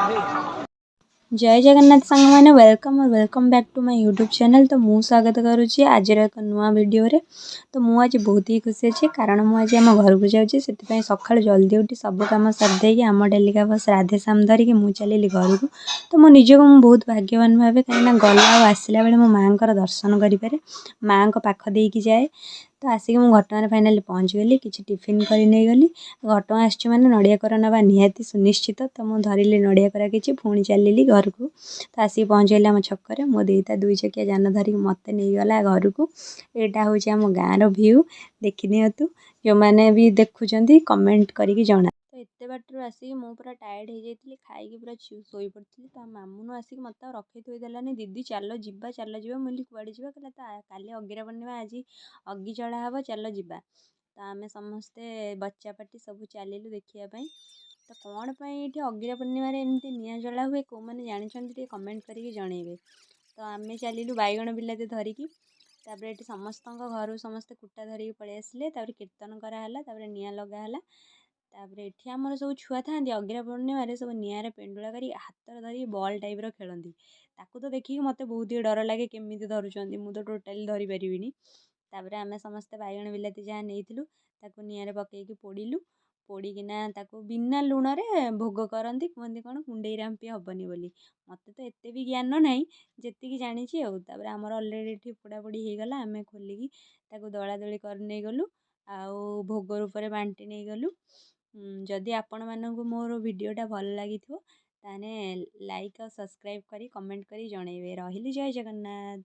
जय जगन्नाथ सांग मैंने वेलकम और welcome back to my YouTube channel. तो मु स्वागत करुच्ची आज एक नुआ वीडियो रे। तो मु आज बहुत ही खुशी अच्छी कारण मुझे आम घर को जाऊँगी से सका जल्दी उठी सब कम सरदे आम डेली का बस राधे श्याम धरिकी मु चलिली घर को। तो मो निजक मु बहुत भाग्यवान भावे कहीं गला आसला बेले मो माँ दर्शन करें माँ पाख देकी जाए। तो आसिक मु घटना फाइनाली पहुँचीगली किसी टिफिन कर नहीं गली घटना आसची माने नड़िया कोरा नवा निहाती सुनिश्चित। तो मु धरिली नड़िया कोरा किसी पुणी चलिली घर को। तो आसिक पहुँचीगली आम छक्कर मो देता 2 चकिया जान धरिक मत नहीं गला घर को। यहाँ हूँ आम गाँव भ्यू देखी नियतु जो मैंने भी देखुं कमेंट करके जना। तो एत बाटर आसिक मु पूरा टायर्ड हो जाती खाई पूरा शोई पड़ी। तो मामून आसिक मत रखे थोदेलानी दीदी चलो जीवा मुझे कुआड़े जीवा कहला तो काली अगिरा पूर्णिमा आज अग्गी चढ़ा हम चलो जीवा। तो आम समस्ते बच्चा पाटी सब चलिलु देखापी। तो कौन ये अगिरा पूर्णिम एमती निआं जला हुए कौ मैंने जानते कमेंट करके जनइबे। तो आम चलिलु बैगण बिलाती धरिकी तापर ये समस्त घर समस्ते कुटा धरिकी पलि आसिले कीर्तन कराला निआं लगाला। तापर ये आमर सब छुआ था अगिरा पूर्णिम सब निआरे पेंडुला कर हाथ धरी बॉल टाइप खेलती ताकू तो देखिए मत बहुत ही डर लगे केमी धरुंच मु तो टोटाली धरी पारिनी। तापर आम समस्ते बैगण बिलाती जहाँ नहीं निआरे पकईकी पोड़िलु पोड़िकिना ताकू बिना लुण रे भोग करती कहते कौन कुंडई रांपी हेनी बोली मत तो एत भी ज्ञान ना जी जानी। आमर अलरेडी पोड़ापोड़ी होगला आम खोलिकी दला दली कर नहीं गलु आउ भोग रूप बांटी नहीं गलु। जदि आपण मानक मोर वीडियोटा भल लगी ताने लाइक और सब्सक्राइब करी कमेंट करी जनइबे। रही जय जगन्नाथ।